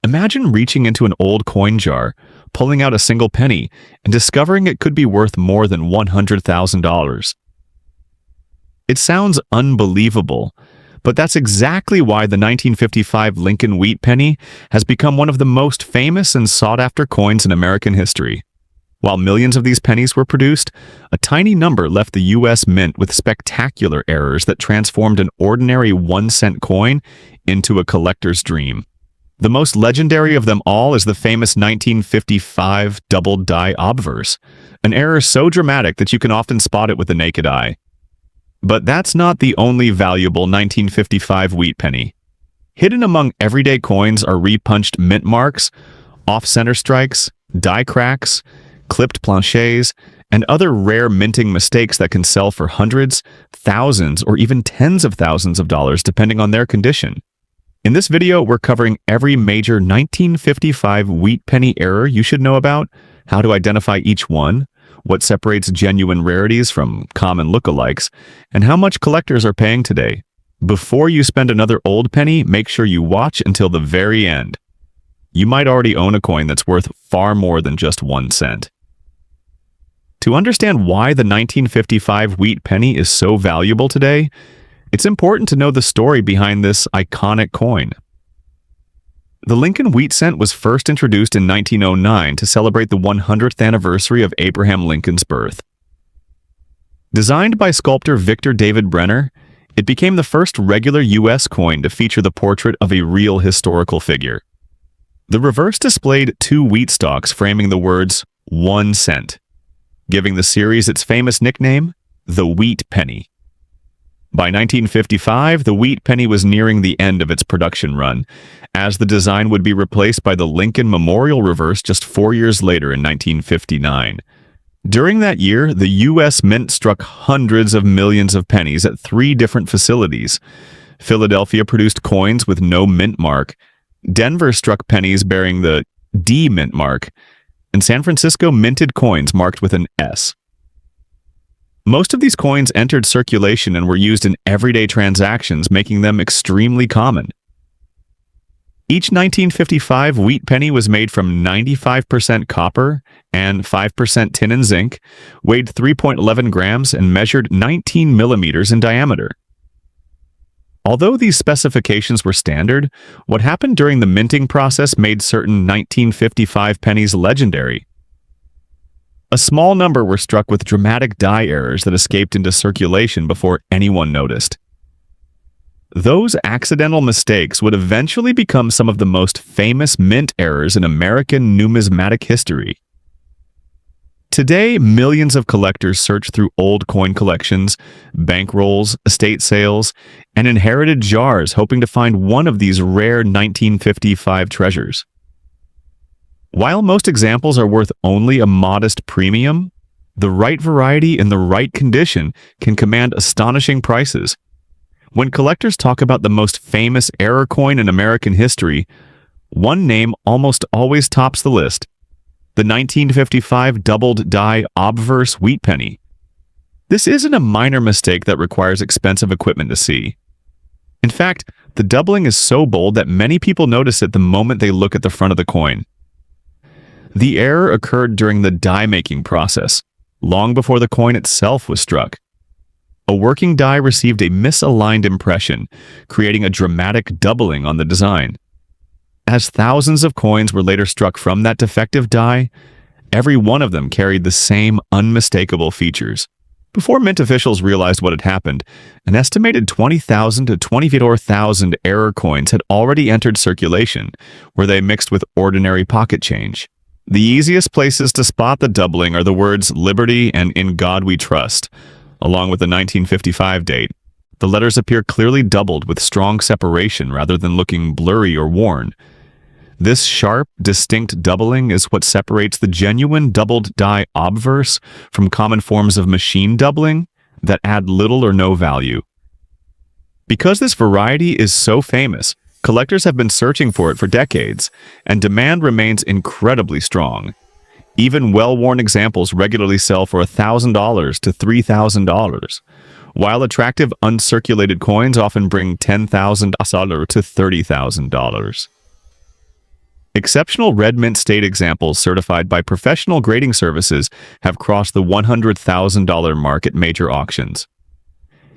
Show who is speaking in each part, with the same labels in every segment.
Speaker 1: Imagine reaching into an old coin jar, pulling out a single penny, and discovering it could be worth more than $100,000. It sounds unbelievable, but that's exactly why the 1955 Lincoln Wheat Penny has become one of the most famous and sought-after coins in American history. While millions of these pennies were produced, a tiny number left the U.S. Mint with spectacular errors that transformed an ordinary 1-cent coin into a collector's dream. The most legendary of them all is the famous 1955 doubled die obverse, an error so dramatic that you can often spot it with the naked eye. But that's not the only valuable 1955 wheat penny. Hidden among everyday coins are repunched mint marks, off-center strikes, die cracks, clipped planchets, and other rare minting mistakes that can sell for hundreds, thousands, or even tens of thousands of dollars depending on their condition. In this video, we're covering every major 1955 wheat penny error you should know about, how to identify each one, what separates genuine rarities from common lookalikes, and how much collectors are paying today. Before you spend another old penny, make sure you watch until the very end. You might already own a coin that's worth far more than just 1 cent. To understand why the 1955 wheat penny is so valuable today, it's important to know the story behind this iconic coin. The Lincoln Wheat Cent was first introduced in 1909 to celebrate the 100th anniversary of Abraham Lincoln's birth. Designed by sculptor Victor David Brenner, it became the first regular U.S. coin to feature the portrait of a real historical figure. The reverse displayed 2 wheat stalks framing the words 1 cent, giving the series its famous nickname, the Wheat Penny. By 1955, the wheat penny was nearing the end of its production run, as the design would be replaced by the Lincoln Memorial reverse just 4 years later in 1959. During that year, the U.S. Mint struck hundreds of millions of pennies at 3 different facilities. Philadelphia produced coins with no mint mark, Denver struck pennies bearing the D mint mark, and San Francisco minted coins marked with an S. Most of these coins entered circulation and were used in everyday transactions, making them extremely common. Each 1955 wheat penny was made from 95% copper and 5% tin and zinc, weighed 3.11 grams, and measured 19 millimeters in diameter. Although these specifications were standard, what happened during the minting process made certain 1955 pennies legendary. A small number were struck with dramatic die errors that escaped into circulation before anyone noticed. Those accidental mistakes would eventually become some of the most famous mint errors in American numismatic history. Today, millions of collectors search through old coin collections, bankrolls, estate sales, and inherited jars hoping to find one of these rare 1955 treasures. While most examples are worth only a modest premium, the right variety in the right condition can command astonishing prices. When collectors talk about the most famous error coin in American history, one name almost always tops the list: the 1955 doubled die obverse wheat penny. This isn't a minor mistake that requires expensive equipment to see. In fact, the doubling is so bold that many people notice it the moment they look at the front of the coin. The error occurred during the die-making process, long before the coin itself was struck. A working die received a misaligned impression, creating a dramatic doubling on the design. As thousands of coins were later struck from that defective die, every one of them carried the same unmistakable features. Before Mint officials realized what had happened, an estimated 20,000 to 24,000 error coins had already entered circulation, where they mixed with ordinary pocket change. The easiest places to spot the doubling are the words Liberty and In God We Trust, along with the 1955 date. The letters appear clearly doubled with strong separation rather than looking blurry or worn. This sharp, distinct doubling is what separates the genuine doubled die obverse from common forms of machine doubling that add little or no value. Because this variety is so famous, collectors have been searching for it for decades, and demand remains incredibly strong. Even well-worn examples regularly sell for $1,000 to $3,000, while attractive uncirculated coins often bring $10,000 to $30,000. Exceptional red mint state examples certified by professional grading services have crossed the $100,000 mark at major auctions.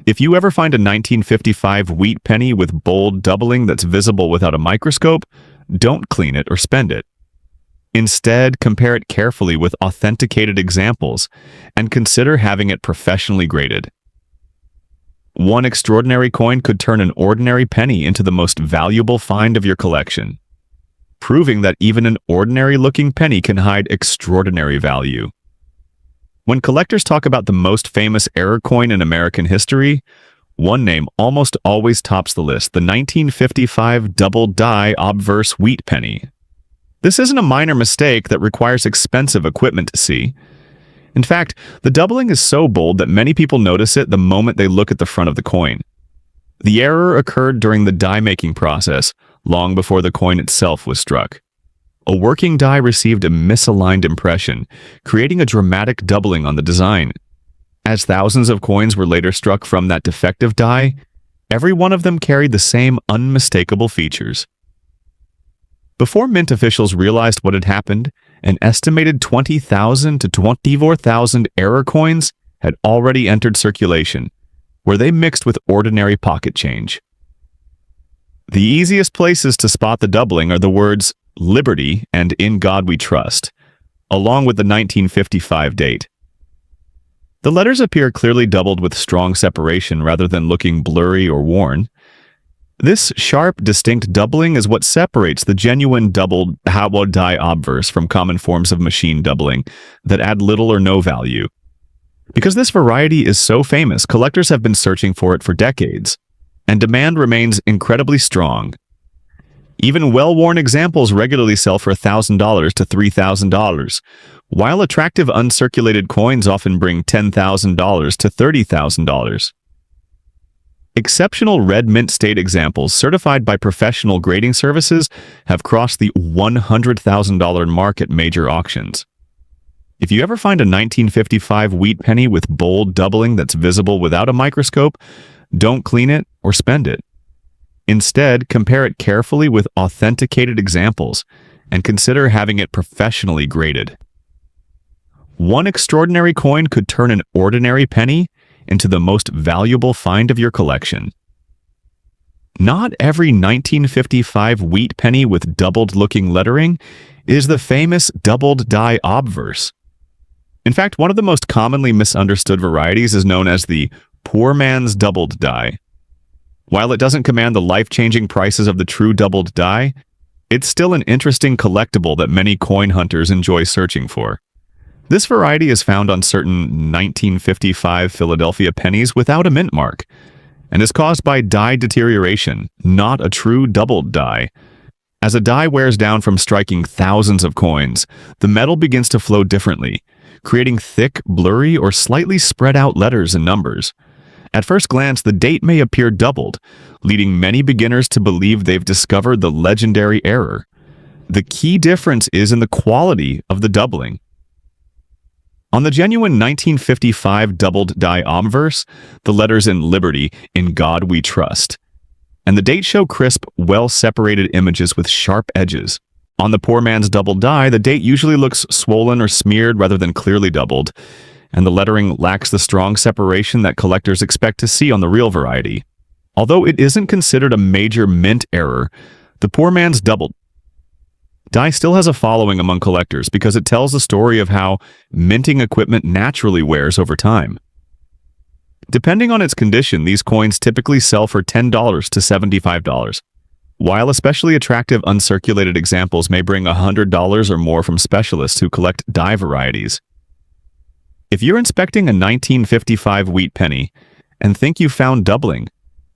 Speaker 1: If you ever find a 1955 wheat penny with bold doubling that's visible without a microscope, don't clean it or spend it. Instead, compare it carefully with authenticated examples and consider having it professionally graded. One extraordinary coin could turn an ordinary penny into the most valuable find of your collection, proving that even an ordinary-looking penny can hide extraordinary value. When collectors talk about the most famous error coin in American history, one name almost always tops the list: the 1955 double-die obverse wheat penny. This isn't a minor mistake that requires expensive equipment to see. In fact, the doubling is so bold that many people notice it the moment they look at the front of the coin. The error occurred during the die-making process, long before the coin itself was struck. A working die received a misaligned impression, creating a dramatic doubling on the design. As thousands of coins were later struck from that defective die, every one of them carried the same unmistakable features. Before mint officials realized what had happened, an estimated 20,000 to 24,000 error coins had already entered circulation, where they mixed with ordinary pocket change. The easiest places to spot the doubling are the words "Liberty" and "In God We Trust," along with the 1955 date. The letters appear clearly doubled with strong separation rather than looking blurry or worn. This sharp, distinct doubling is what separates the genuine doubled Hawo die obverse from common forms of machine doubling that add little or no value. Because this variety is so famous, collectors have been searching for it for decades, and demand remains incredibly strong. Even well-worn examples regularly sell for $1,000 to $3,000, while attractive uncirculated coins often bring $10,000 to $30,000. Exceptional red mint state examples certified by professional grading services have crossed the $100,000 mark at major auctions. If you ever find a 1955 wheat penny with bold doubling that's visible without a microscope, don't clean it or spend it. Instead, compare it carefully with authenticated examples and consider having it professionally graded. One extraordinary coin could turn an ordinary penny into the most valuable find of your collection. Not every 1955 wheat penny with doubled-looking lettering is the famous doubled die obverse. In fact, one of the most commonly misunderstood varieties is known as the poor man's doubled die. While it doesn't command the life-changing prices of the true doubled die, it's still an interesting collectible that many coin hunters enjoy searching for. This variety is found on certain 1955 Philadelphia pennies without a mint mark, and is caused by die deterioration, not a true doubled die. As a die wears down from striking thousands of coins, the metal begins to flow differently, creating thick, blurry, or slightly spread out letters and numbers. At first glance, the date may appear doubled, leading many beginners to believe they've discovered the legendary error. The key difference is in the quality of the doubling. On the genuine 1955 doubled die obverse, the letters in Liberty, "In God We Trust," and the date show crisp, well-separated images with sharp edges. On the poor man's doubled die, the date usually looks swollen or smeared rather than clearly doubled, and the lettering lacks the strong separation that collectors expect to see on the real variety. Although it isn't considered a major mint error, the poor man's doubled die still has a following among collectors because it tells the story of how minting equipment naturally wears over time. Depending on its condition, these coins typically sell for $10 to $75, while especially attractive uncirculated examples may bring $100 or more from specialists who collect die varieties. If you're inspecting a 1955 wheat penny and think you found doubling,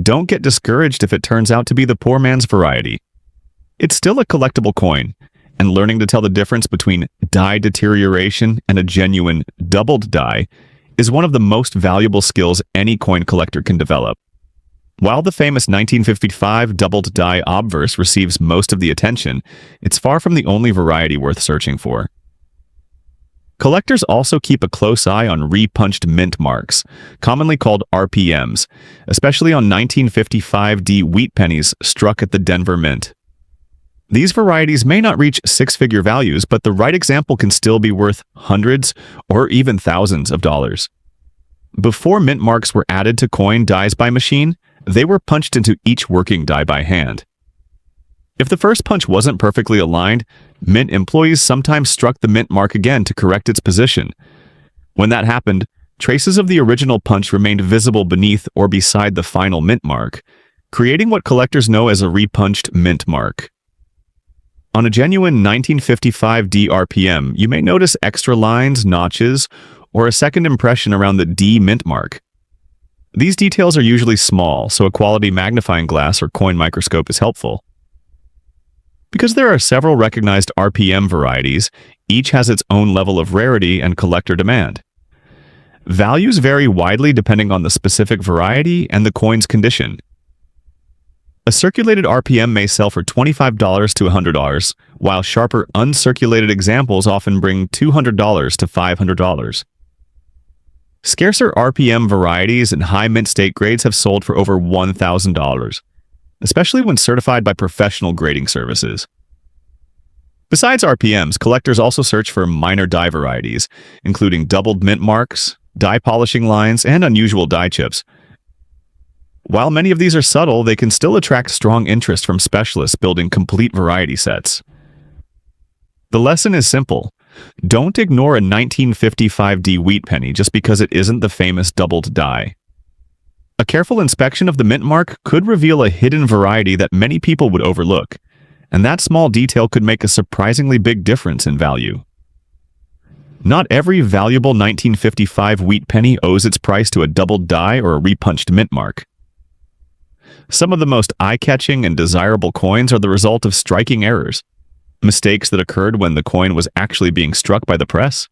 Speaker 1: don't get discouraged if it turns out to be the poor man's variety. It's still a collectible coin, and learning to tell the difference between die deterioration and a genuine doubled die is one of the most valuable skills any coin collector can develop. While the famous 1955 doubled die obverse receives most of the attention, it's far from the only variety worth searching for. Collectors also keep a close eye on repunched mint marks, commonly called RPMs, especially on 1955 D wheat pennies struck at the Denver Mint. These varieties may not reach six-figure values, but the right example can still be worth hundreds or even thousands of dollars. Before mint marks were added to coin dies by machine, they were punched into each working die by hand. If the first punch wasn't perfectly aligned, mint employees sometimes struck the mint mark again to correct its position. When that happened, traces of the original punch remained visible beneath or beside the final mint mark, creating what collectors know as a repunched mint mark. On a genuine 1955 D RPM, you may notice extra lines, notches, or a second impression around the D mint mark. These details are usually small, so a quality magnifying glass or coin microscope is helpful. Because there are several recognized RPM varieties, each has its own level of rarity and collector demand. Values vary widely depending on the specific variety and the coin's condition. A circulated RPM may sell for $25 to $100, while sharper uncirculated examples often bring $200 to $500. Scarcer RPM varieties and high mint state grades have sold for over $1,000, especially when certified by professional grading services. Besides RPMs, collectors also search for minor die varieties, including doubled mint marks, die polishing lines, and unusual die chips. While many of these are subtle, they can still attract strong interest from specialists building complete variety sets. The lesson is simple. Don't ignore a 1955D wheat penny just because it isn't the famous doubled die. A careful inspection of the mint mark could reveal a hidden variety that many people would overlook, and that small detail could make a surprisingly big difference in value. Not every valuable 1955 wheat penny owes its price to a doubled die or a repunched mint mark. Some of the most eye-catching and desirable coins are the result of striking errors, mistakes that occurred when the coin was actually being struck by the press.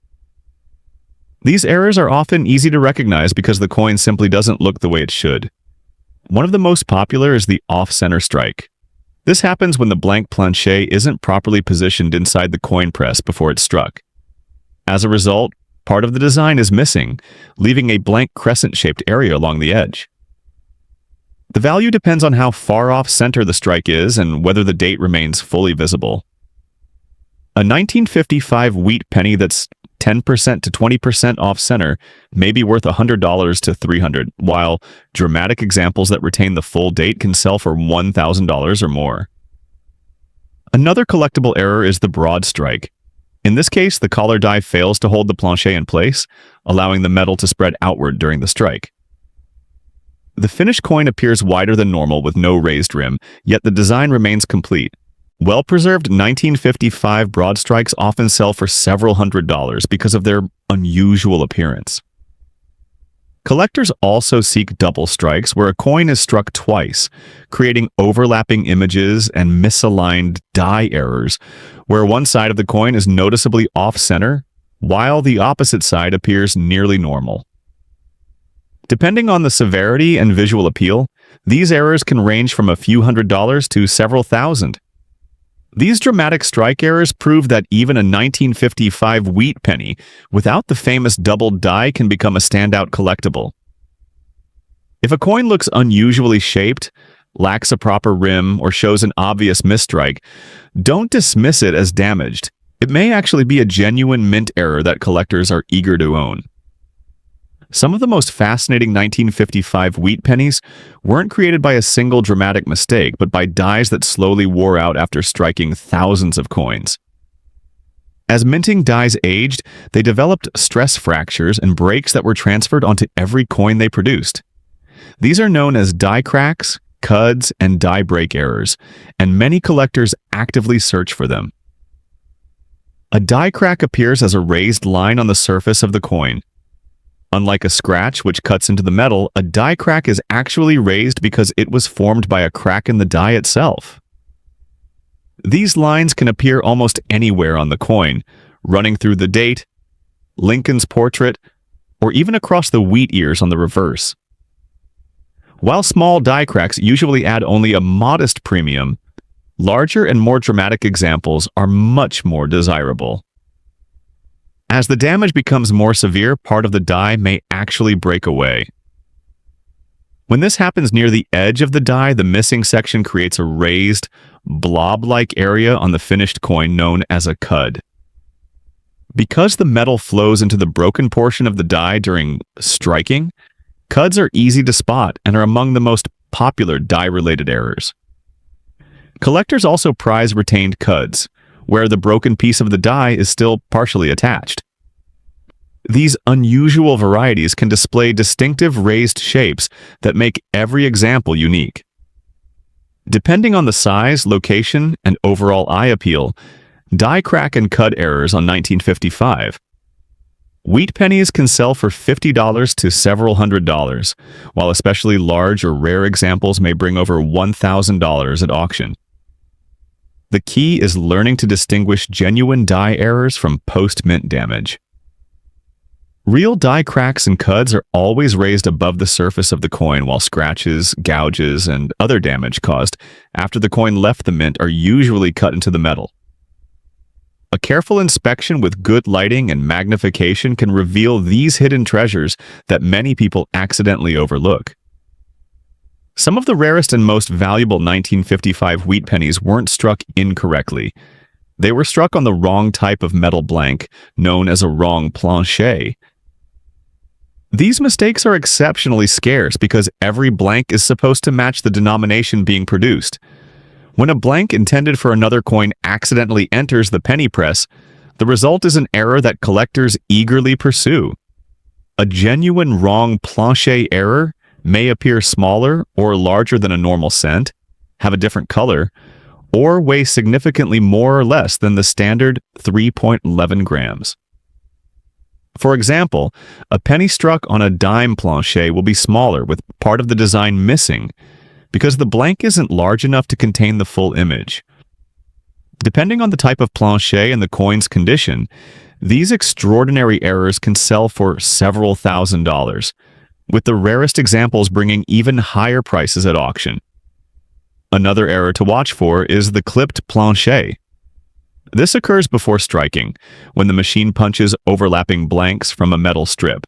Speaker 1: These errors are often easy to recognize because the coin simply doesn't look the way it should. One of the most popular is the off-center strike. This happens when the blank planchet isn't properly positioned inside the coin press before it's struck. As a result, part of the design is missing, leaving a blank crescent-shaped area along the edge. The value depends on how far off-center the strike is and whether the date remains fully visible. A 1955 wheat penny that's 10% to 20% off-center may be worth $100 to $300, while dramatic examples that retain the full date can sell for $1,000 or more. Another collectible error is the broad strike. In this case, the collar die fails to hold the planchet in place, allowing the metal to spread outward during the strike. The finished coin appears wider than normal with no raised rim, yet the design remains complete. Well-preserved 1955 broad strikes often sell for several $100s because of their unusual appearance. Collectors also seek double strikes where a coin is struck twice, creating overlapping images and misaligned die errors, where one side of the coin is noticeably off-center, while the opposite side appears nearly normal. Depending on the severity and visual appeal, these errors can range from a few $100s to several thousand. These dramatic strike errors prove that even a 1955 wheat penny without the famous doubled die can become a standout collectible. If a coin looks unusually shaped, lacks a proper rim, or shows an obvious misstrike, don't dismiss it as damaged. It may actually be a genuine mint error that collectors are eager to own. Some of the most fascinating 1955 wheat pennies weren't created by a single dramatic mistake, but by dies that slowly wore out after striking thousands of coins. As minting dies aged, they developed stress fractures and breaks that were transferred onto every coin they produced. These are known as die cracks, cuds, and die break errors, and many collectors actively search for them. A die crack appears as a raised line on the surface of the coin. Unlike a scratch, which cuts into the metal, a die crack is actually raised because it was formed by a crack in the die itself. These lines can appear almost anywhere on the coin, running through the date, Lincoln's portrait, or even across the wheat ears on the reverse. While small die cracks usually add only a modest premium, larger and more dramatic examples are much more desirable. As the damage becomes more severe, part of the die may actually break away. When this happens near the edge of the die, the missing section creates a raised, blob-like area on the finished coin known as a cud. Because the metal flows into the broken portion of the die during striking, cuds are easy to spot and are among the most popular die-related errors. Collectors also prize retained cuds, where the broken piece of the die is still partially attached. These unusual varieties can display distinctive raised shapes that make every example unique. Depending on the size, location, and overall eye appeal, die crack and cud errors on 1955. Wheat pennies can sell for $50 to several $100s, while especially large or rare examples may bring over $1,000 at auction. The key is learning to distinguish genuine die errors from post-mint damage. Real die cracks and cuds are always raised above the surface of the coin, while scratches, gouges, and other damage caused after the coin left the mint are usually cut into the metal. A careful inspection with good lighting and magnification can reveal these hidden treasures that many people accidentally overlook. Some of the rarest and most valuable 1955 wheat pennies weren't struck incorrectly. They were struck on the wrong type of metal blank, known as a wrong planchet. These mistakes are exceptionally scarce because every blank is supposed to match the denomination being produced. When a blank intended for another coin accidentally enters the penny press, the result is an error that collectors eagerly pursue. A genuine wrong planchet error may appear smaller or larger than a normal cent, have a different color, or weigh significantly more or less than the standard 3.11 grams. For example, a penny struck on a dime planchet will be smaller with part of the design missing because the blank isn't large enough to contain the full image. Depending on the type of planchet and the coin's condition, these extraordinary errors can sell for several $1,000s, with the rarest examples bringing even higher prices at auction. Another error to watch for is the clipped planchet. This occurs before striking, when the machine punches overlapping blanks from a metal strip.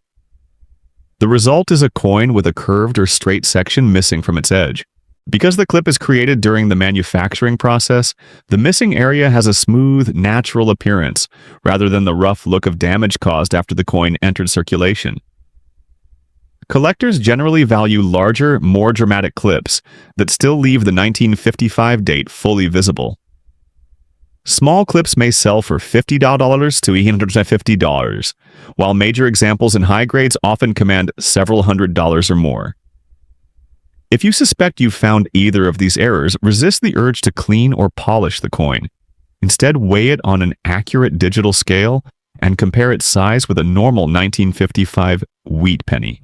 Speaker 1: The result is a coin with a curved or straight section missing from its edge. Because the clip is created during the manufacturing process, the missing area has a smooth, natural appearance, rather than the rough look of damage caused after the coin entered circulation. Collectors generally value larger, more dramatic clips that still leave the 1955 date fully visible. Small clips may sell for $50 to $150, while major examples in high grades often command several $100s or more. If you suspect you've found either of these errors, resist the urge to clean or polish the coin. Instead, weigh it on an accurate digital scale and compare its size with a normal 1955 wheat penny.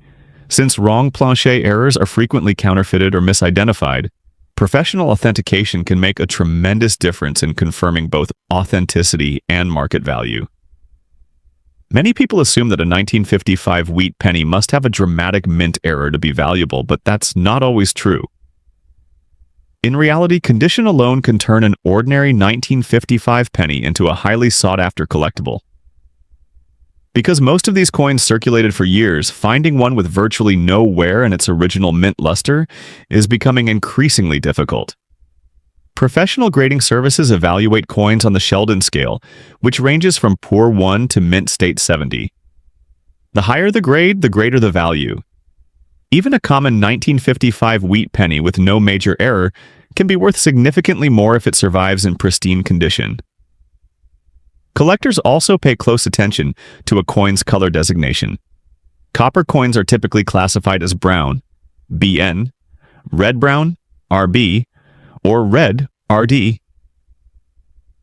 Speaker 1: Since wrong planchet errors are frequently counterfeited or misidentified, professional authentication can make a tremendous difference in confirming both authenticity and market value. Many people assume that a 1955 wheat penny must have a dramatic mint error to be valuable, but that's not always true. In reality, condition alone can turn an ordinary 1955 penny into a highly sought-after collectible. Because most of these coins circulated for years, finding one with virtually no wear and its original mint luster is becoming increasingly difficult. Professional grading services evaluate coins on the Sheldon scale, which ranges from Poor 1 to Mint State 70. The higher the grade, the greater the value. Even a common 1955 wheat penny with no major error can be worth significantly more if it survives in pristine condition. Collectors also pay close attention to a coin's color designation. Copper coins are typically classified as brown, BN, red-brown, RB, or red, RD.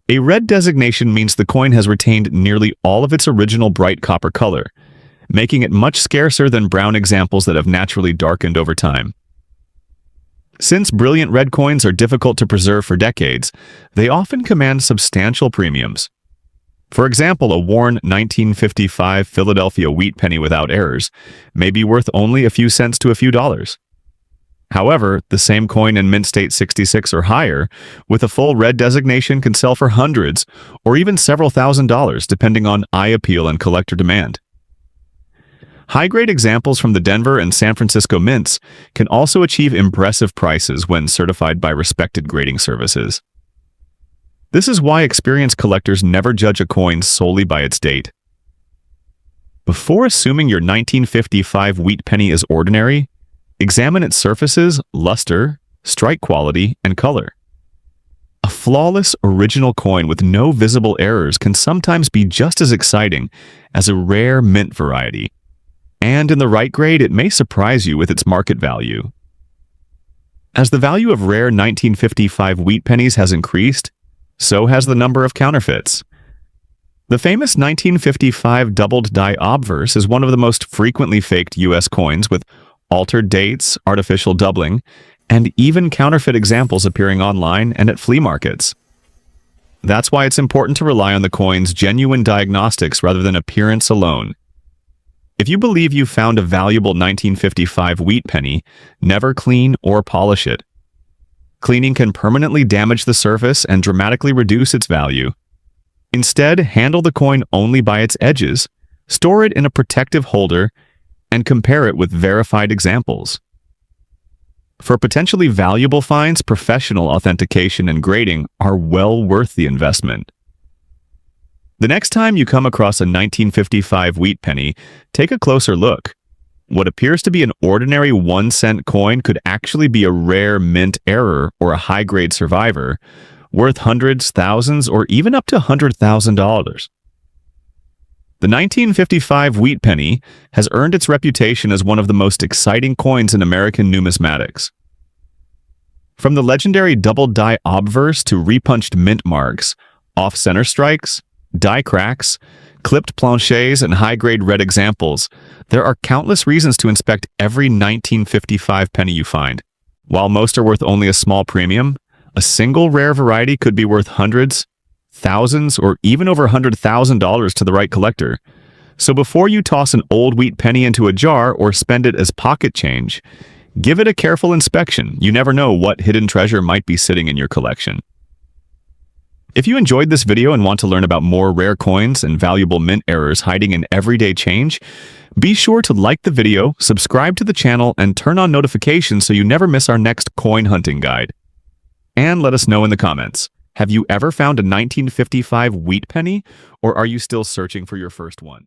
Speaker 1: A red designation means the coin has retained nearly all of its original bright copper color, making it much scarcer than brown examples that have naturally darkened over time. Since brilliant red coins are difficult to preserve for decades, they often command substantial premiums. For example, a worn 1955 Philadelphia wheat penny without errors may be worth only a few cents to a few dollars. However, the same coin in Mint State 66 or higher, with a full red designation, can sell for hundreds or even several $1,000s, depending on eye appeal and collector demand. High-grade examples from the Denver and San Francisco mints can also achieve impressive prices when certified by respected grading services. This is why experienced collectors never judge a coin solely by its date. Before assuming your 1955 wheat penny is ordinary, examine its surfaces, luster, strike quality, and color. A flawless original coin with no visible errors can sometimes be just as exciting as a rare mint variety. And in the right grade, it may surprise you with its market value. As the value of rare 1955 wheat pennies has increased, so has the number of counterfeits. The famous 1955 doubled die obverse is one of the most frequently faked U.S. coins, with altered dates, artificial doubling, and even counterfeit examples appearing online and at flea markets. That's why it's important to rely on the coin's genuine diagnostics rather than appearance alone. If you believe you found a valuable 1955 wheat penny, never clean or polish it. Cleaning can permanently damage the surface and dramatically reduce its value. Instead, handle the coin only by its edges, store it in a protective holder, and compare it with verified examples. For potentially valuable finds, professional authentication and grading are well worth the investment. The next time you come across a 1955 wheat penny, take a closer look. What appears to be an ordinary 1-cent coin could actually be a rare mint error or a high-grade survivor, worth hundreds, thousands, or even up to $100,000. The 1955 wheat penny has earned its reputation as one of the most exciting coins in American numismatics. From the legendary double die obverse to repunched mint marks, off-center strikes, die cracks, clipped planchets, and high-grade red examples, there are countless reasons to inspect every 1955 penny you find. While most are worth only a small premium, a single rare variety could be worth hundreds, thousands, or even over $100,000 to the right collector. So before you toss an old wheat penny into a jar or spend it as pocket change, give it a careful inspection. You never know what hidden treasure might be sitting in your collection. If you enjoyed this video and want to learn about more rare coins and valuable mint errors hiding in everyday change, be sure to like the video, subscribe to the channel, and turn on notifications so you never miss our next coin hunting guide. And let us know in the comments, have you ever found a 1955 wheat penny, or are you still searching for your first one?